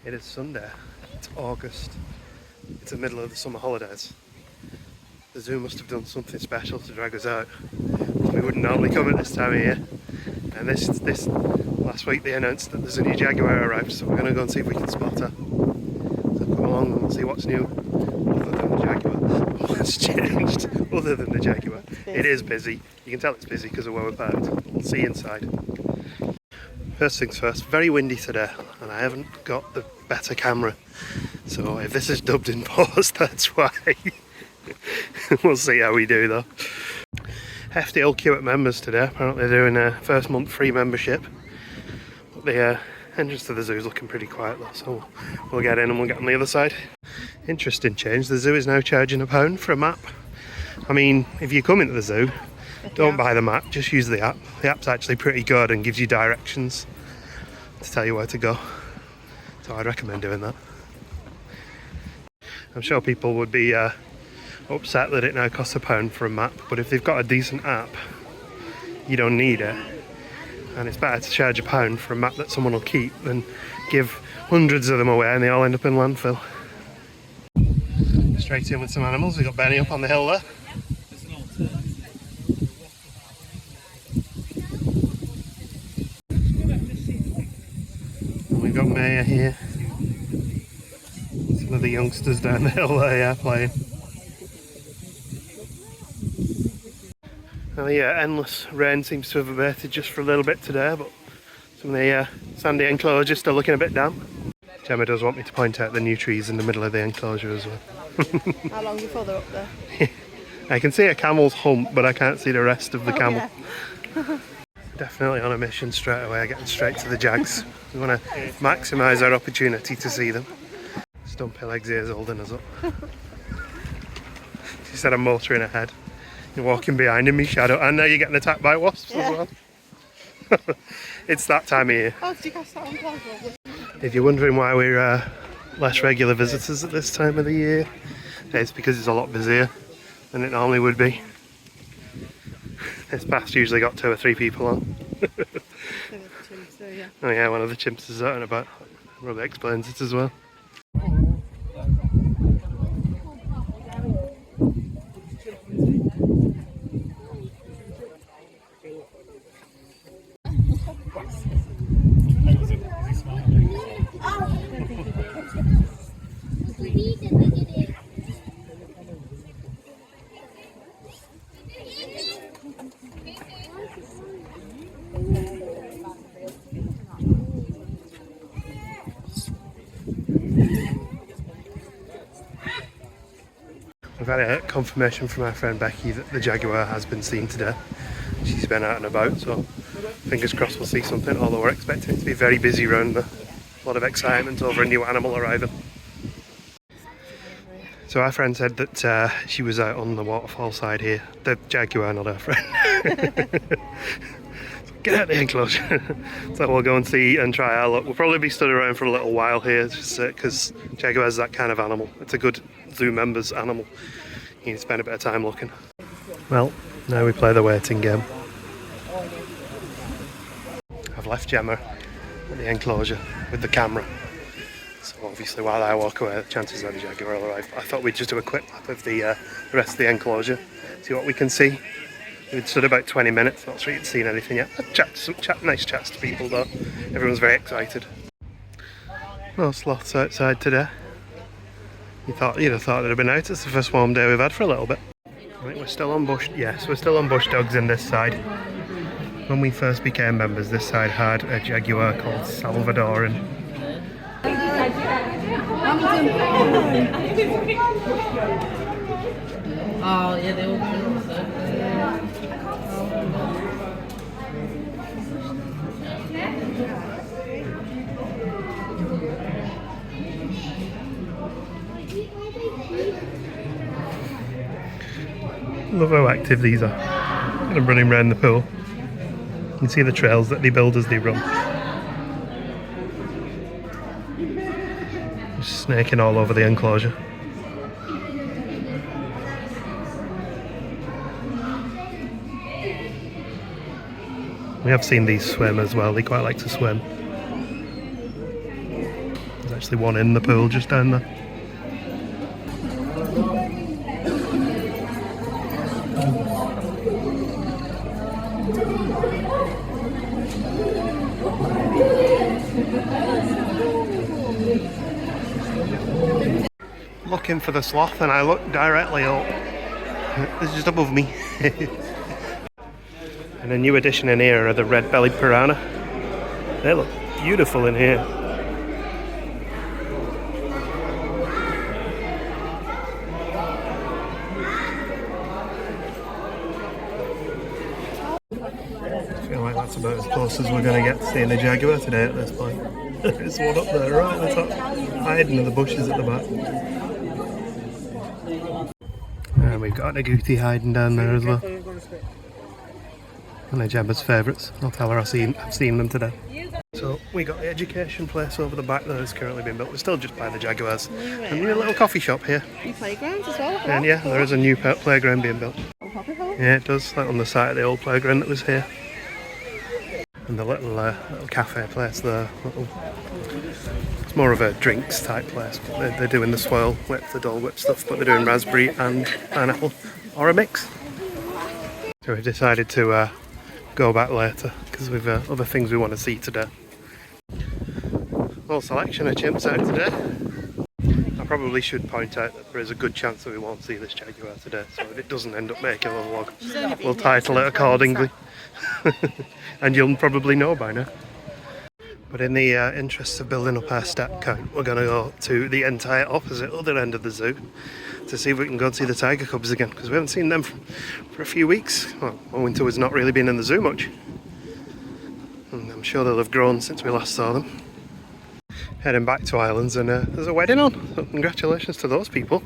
It is Sunday, it's August, it's the middle of the summer holidays. The zoo must have done something special to drag us out. We wouldn't normally come at this time of year. And this last week they announced that there's a new Jaguar arrived, so we're going to go and see if we can spot her. So come along and we'll see what's new other than the Jaguar. What's changed other than the Jaguar? It is busy. You can tell it's busy because of where we're parked. We'll see inside. First things first, very windy today and I haven't got the better camera. So if this is dubbed in post, that's why. We'll see how we do though. Hefty old queue at members today. Apparently they're doing a first month free membership. But the entrance to the zoo is looking pretty quiet though, so we'll get in and we'll get on the other side. Interesting change, the zoo is now charging £1 for a map. I mean, if you come into the zoo, don't buy the map, just use the app. The app's actually pretty good and gives you directions to tell you where to go. So I'd recommend doing that. I'm sure people would be upset that it now costs £1 for a map, but if they've got a decent app, you don't need it. And it's better to charge £1 for a map that someone will keep than give hundreds of them away and they all end up in landfill. Straight in with some animals. We've got Benny up on the hill there. We've got Maya here. Some of the youngsters down the hill there, yeah, playing. Oh yeah, endless rain seems to have abated just for a little bit today, but some of the sandy enclosures still looking a bit damp. Gemma does want me to point out the new trees in the middle of the enclosure as well. How long before they're up there? I can see a camel's hump, but I can't see the rest of the camel. Yeah. Definitely on a mission straight away, getting straight to the Jags. We want to maximise our opportunity to see them. Stumpy legs ears holding us up. She said I'm motoring ahead. You're walking behind in me shadow, and now you're getting attacked by wasps as well. It's that time of year. Oh, did you catch that on camera? If you're wondering why we're less regular visitors at this time of the year, it's because it's a lot busier than it normally would be. This path's usually got 2 or 3 people on. Oh yeah, one of the chimps is out and about. Probably explains it as well. We've had a confirmation from our friend Becky that the Jaguar has been seen today. She's been out and about, so fingers crossed we'll see something, although we're expecting it to be very busy around there. A lot of excitement over a new animal arriving. So our friend said that she was out on the waterfall side here. The Jaguar, not our friend. Get out the enclosure. So we'll go and see and try our luck. We'll probably be stood around for a little while here, just because Jaguar's that kind of animal. It's a good zoo members animal. You need to spend a bit of time looking. Well, now we play the waiting game. I've left Gemma at the enclosure with the camera. So obviously while I walk away, the chances are the Jaguar will arrive. I thought we'd just do a quick lap of the rest of the enclosure, see what we can see. We've stood about 20 minutes, not sure you'd seen anything yet. Nice chats to people though. Everyone's very excited. No sloths outside today. You'd have thought it'd have been out. It's the first warm day we've had for a little bit. I think we're still on bush. Yes, we're still on bush dogs in this side. When we first became members, this side had a Jaguar called Salvadoran. Oh yeah, they all do. Love how active these are. Kind of running around the pool. You can see the trails that they build as they run. Just snaking all over the enclosure. We have seen these swim as well, they quite like to swim. There's actually one in the pool just down there. Looking for the sloth and I look directly up. It's just above me. And a new addition in here are the red-bellied piranha. They look beautiful in here. I feel like that's about as close as we're going to get to seeing a jaguar today at this point. There's one up there right at the top, hiding in the bushes at the back. And we've got a agouti hiding down there as well. One of Gemma's favourites. I'll tell her I've seen them today. So we got the education place over the back that has currently been built. We're still just by the Jaguars. A new little coffee shop here. New playgrounds as well. And yeah, there is a new playground being built. Yeah, it does. Like on the site of the old playground that was here. And the little cafe place there. It's more of a drinks type place. But they're doing the swirl whip, the Dole Whip stuff, but they're doing raspberry and pineapple or a mix. So we decided to go back later because we've other things we want to see today. Full selection of chimps out today. I probably should point out that there is a good chance that we won't see this jaguar today, so if it doesn't end up making a vlog, we'll title it accordingly. And you'll probably know by now. But in the interest of building up our step count, we're going to go to the entire opposite other end of the zoo to see if we can go and see the tiger cubs again, because we haven't seen them for a few weeks. Well, Winter has not really been in the zoo much. And I'm sure they'll have grown since we last saw them. Heading back to Islands, and there's a wedding on, so congratulations to those people.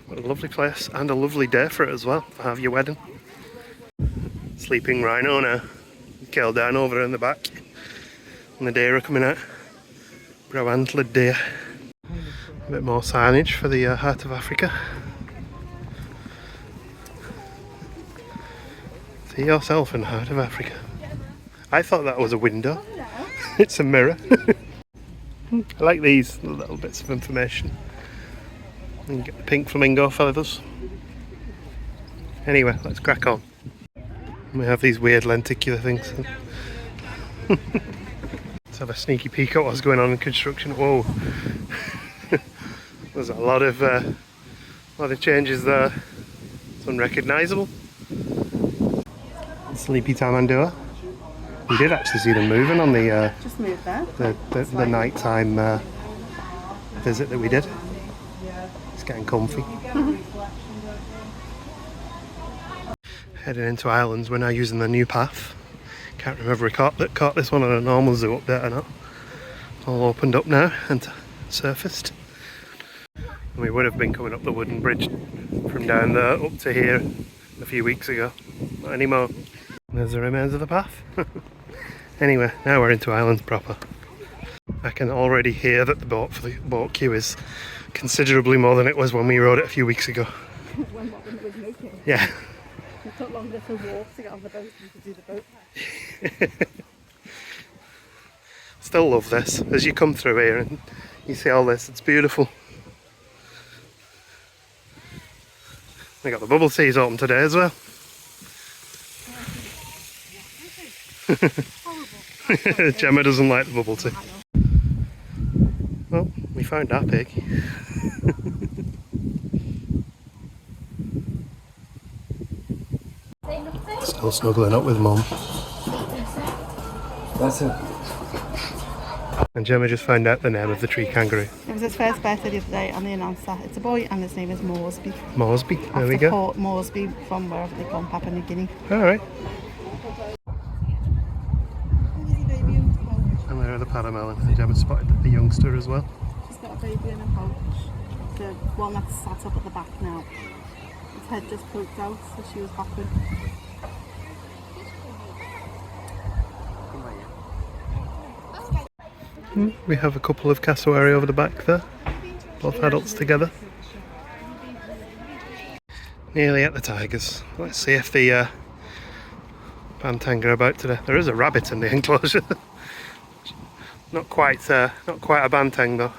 What a lovely place and a lovely day for it as well, to have your wedding. Sleeping rhino now, curled down over in the back. And the deer are coming out. Brow-antlered deer. A bit more signage for the Heart of Africa. See yourself in the Heart of Africa. I thought that was a window. It's a mirror. I like these little bits of information. And get the pink flamingo feathers. Anyway, let's crack on. We have these weird lenticular things. Let's have a sneaky peek at what's going on in construction. Whoa. There's a lot of changes there. It's unrecognisable. Sleepy tamandua. We did actually see them moving on the Just moved there. the nighttime visit that we did. It's getting comfy. Heading into Islands, we're now using the new path. Can't remember if we caught this one on a normal zoo update or not. All opened up now and surfaced. And we would have been coming up the wooden bridge from down there up to here a few weeks ago. Not anymore. There's the remains of the path. Anyway, now we're into Islands proper. I can already hear that the boat queue is considerably more than it was when we rode it a few weeks ago. When what was making. Yeah. It took longer to walk to get on the boat than to do the boat. Still love this. As you come through here and you see all this, it's beautiful. They got the bubble teas open today as well. Gemma doesn't like the bubble tea. Well, we found our pig. Still snuggling up with Mum. That's it. And Gemma just found out the name of the tree kangaroo. It was his first birthday the other day, and they announced that it's a boy, and his name is Moresby. Moresby, there After we go. Port Moresby, from wherever they come, Papua New Guinea. Alright. And there are the paramelon. And Gemma spotted the youngster as well. She's got a baby in a pouch. The one that's sat up at the back now. Its head just poked out, so she was hopping. We have a couple of cassowary over the back there. Both adults together. Nearly at the tigers. Let's see if the bantang are about today. There is a rabbit in the enclosure. Not quite a bantang though.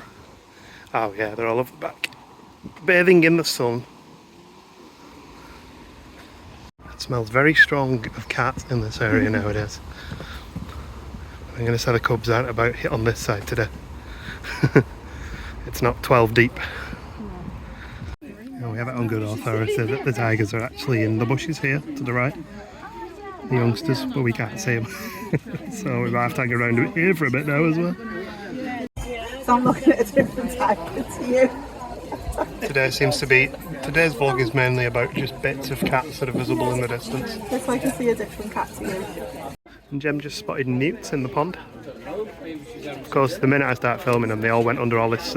Oh yeah, they're all over the back. Bathing in the sun. It smells very strong of cats in this area nowadays. I'm going to set the cubs out about hit on this side today. It's not 12 deep. And we have it on good authority that the tigers are actually in the bushes here to the right. The youngsters, but we can't see them. So we might have to hang around here for a bit now as well. So I'm looking at a different tiger to you. Today's vlog is mainly about just bits of cats that are visible in the distance. Just so I can see a different cat to you. And Jem just spotted newts in the pond. Of course, the minute I start filming them, they all went under all this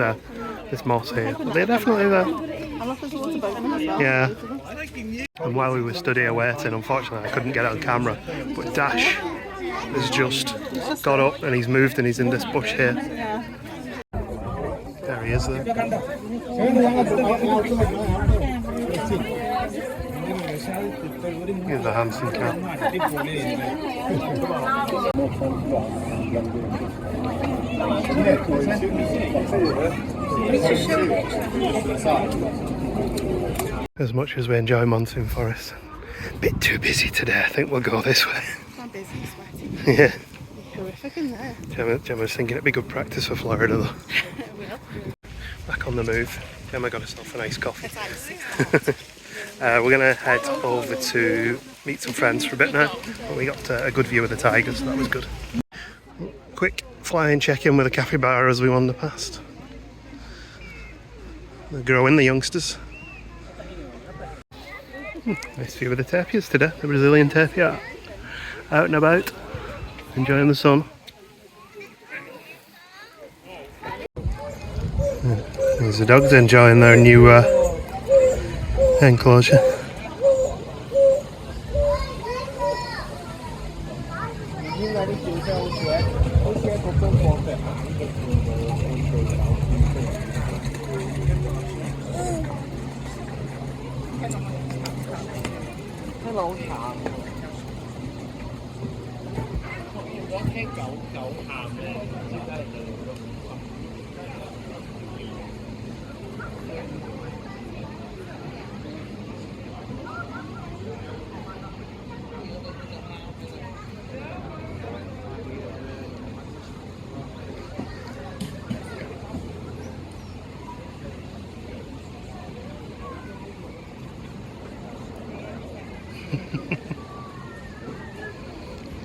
moss here. But they're definitely there. I love there's a lot about them as well. Yeah. And while we were stood here waiting, unfortunately I couldn't get it on camera, but Dash has just got up and he's moved and he's in this bush here. Yeah. There he is there. He's a handsome cat. As much as we enjoy Monsoon Forest, a bit too busy today. I think we'll go this way. I'm busy and sweaty. Yeah. Horrific in there. Gemma's thinking it'd be good practice for Florida though. It will. Back on the move. Gemma got herself a nice coffee. It's ice. We're going to head over to meet some friends for a bit now. But we got a good view of the tigers, so that was good. Quick fly-in check-in with a capybara as we wander past. They're growing, the youngsters. Nice view of the tapirs today, the Brazilian tapir. Out and about, enjoying the sun. There's the dogs enjoying their new enclosure.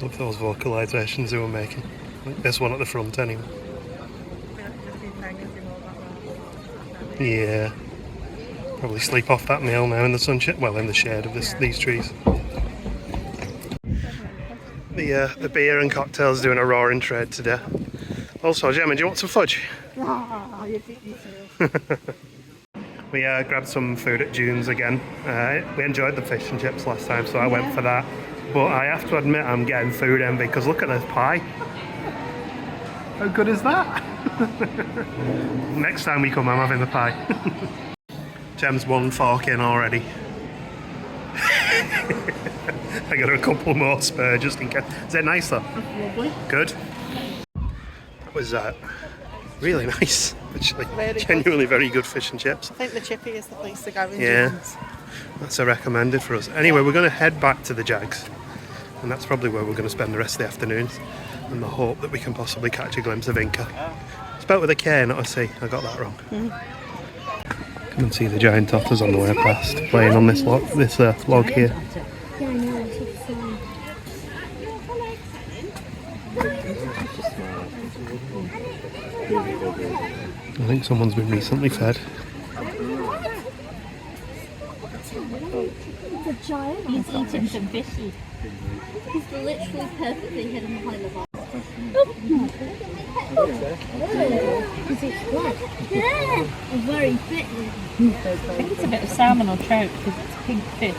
Look at those vocalisations they were making. Like this one at the front anyway. Yeah. Probably sleep off that meal now in the sunshine. Well, in the shade of these trees. The beer and cocktails doing a roaring trade today. Also, Gemma, do you want some fudge? You beat me to. We grabbed some food at June's again. We enjoyed the fish and chips last time, so I went for that. But I have to admit I'm getting food envy because look at this pie. How good is that? Next time we come I'm having the pie. Gem's one fork in already. I got a couple more spare just in case. Is it nice though? Lovely. Good. That was really nice. Actually, Really genuinely very good fish and chips. I think the chippy is the place to go in. Yeah. June's. That's a recommended for us. Anyway, we're going to head back to the Jags, and that's probably where we're going to spend the rest of the afternoons, in the hope that we can possibly catch a glimpse of Inca. Spelt with a K, not a C. I got that wrong. Come and see the giant otters on the way past, playing on this log here. Yeah, I know, I should say. I think someone's been recently fed. It's a giant. He's eating some fishy. He's literally perfectly hidden behind the bar. Is it flat? Yeah, a very thick one. I think it's a bit of salmon or trout because it's pink fish.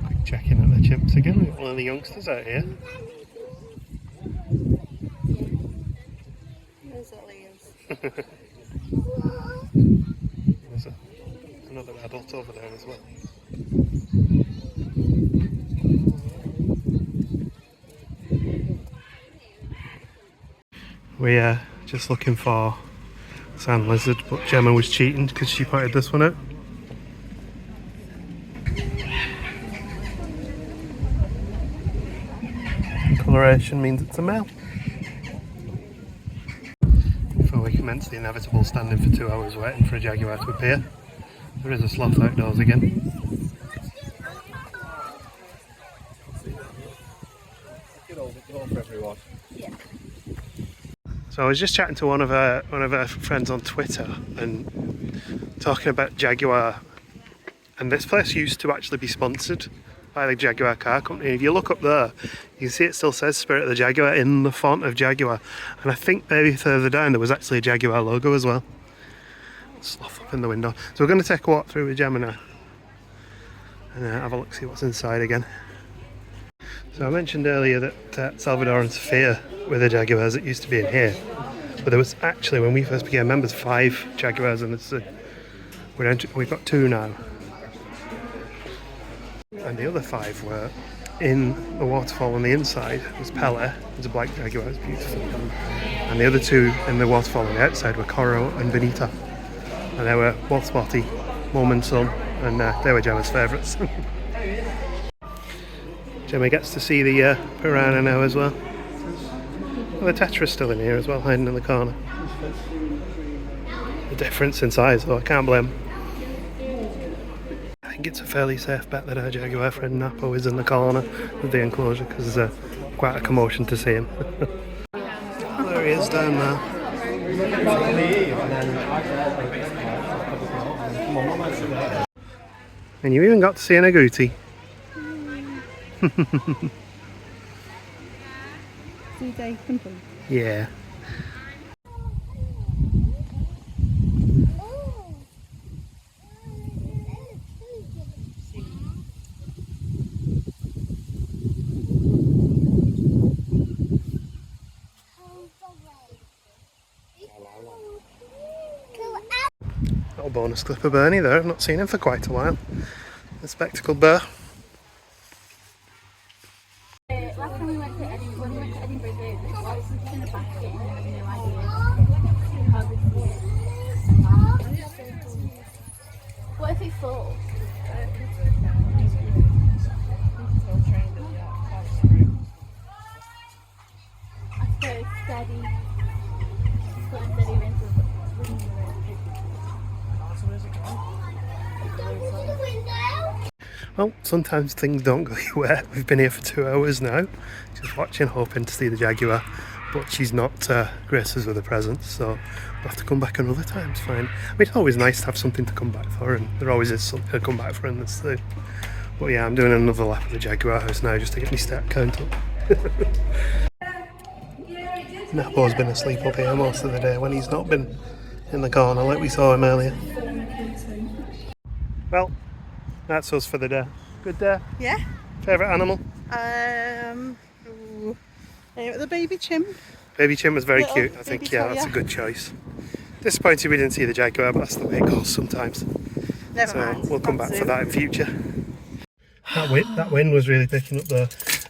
Quick checking at the chimps again. We've got one of the youngsters out here. There's Liam's. There's another adult over there as well. We're just looking for sand lizard, but Gemma was cheating because she pointed this one out. Coloration means it's a male. Before we commence the inevitable standing for 2 hours waiting for a jaguar to appear, there is a sloth outdoors again. So I was just chatting to one of our friends on Twitter and talking about Jaguar, and this place used to actually be sponsored by the Jaguar car company. If you look up there, you can see it still says Spirit of the Jaguar in the font of Jaguar, and I think maybe further down there was actually a Jaguar logo as well. Sloth up in the window. So we're going to take a walk through with Gemma now and have a look, see what's inside again. So I mentioned earlier that Salvador and Sophia were the Jaguars that used to be in here, but there was actually, when we first became members, 5 Jaguars in the zoo. We've got 2 now, and the other 5 were in the waterfall on the inside. There's Pele, there's a black Jaguar, it's beautiful, and the other 2 in the waterfall on the outside were Coro and Benita, and they were both spotty, mum and son, and they were Gemma's favourites. Gemma gets to see the piranha now as well. Well, the tetra's still in here as well, hiding in the corner. The difference in size though, I can't blame. I think it's a fairly safe bet that our Jaguar friend Napo is in the corner of the enclosure, because there's quite a commotion to see him. There he is down there. And you even got to see an agouti. Yeah. Little bonus clip of Bernie there. I've not seen him for quite a while. The spectacled bear. Last time we went to Edinburgh, I was in the basket and I had no idea how to see it. What if it falls? I suppose steady. Well, sometimes things don't go your way. We've been here for 2 hours now, just watching, hoping to see the Jaguar, but she's not graced us with a present, so we'll have to come back another time. It's fine. I mean, it's always nice to have something to come back for, and there always is something to come back for in this thing. But yeah, I'm doing another lap of the Jaguar house now just to get my stat count up. Napo's been asleep up here most of the day when he's not been in the corner like we saw him earlier. Well, that's us for the day. Good day. Yeah. Favourite animal? The baby chimp. Baby chimp was very Little cute. I think, baby yeah, toe, that's yeah. a good choice. Disappointed we didn't see the Jaguar, but that's the way it goes sometimes. Never mind. We'll come back That's for it. that in future. That wind was really picking up though.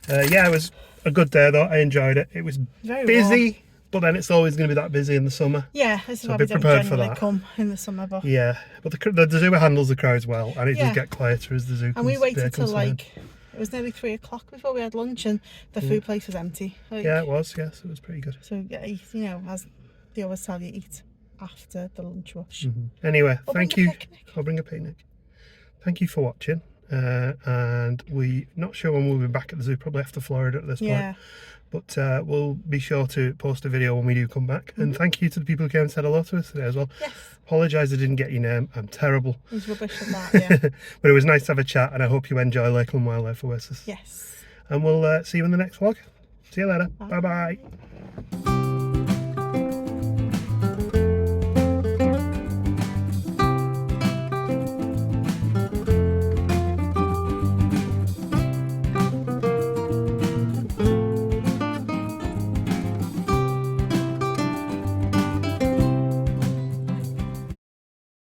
Yeah, it was a good day though. I enjoyed it. It was Very busy, warm. but then it's always going to be that busy in the summer. Yeah, this is So why be we don't prepared for generally that. come in the summer. But Yeah, but the zoo handles the crowds well, and it Yeah. does get quieter as the zoo comes. and we waited till comes around. like it was nearly 3 o'clock before we had lunch, and the food place was empty. Like, Yeah, it was. Yes, it was pretty good. So yeah, you know, as they always tell you, eat after the lunch rush. Anyway, Or thank bring you. a picnic. I'll bring a picnic. Thank you for watching. And we're not sure when we'll be back at the zoo, probably after Florida at this Yeah. point. But we'll be sure to post a video when we do come back. And thank you to the people who came and said hello to us today as well. Yes. Apologise I didn't get your name. I'm terrible. It was rubbish and that. Yeah. But it was nice to have a chat, and I hope you enjoy Lakeland Wildlife Oasis. Yes. And we'll see you in the next vlog. See you later. Bye bye.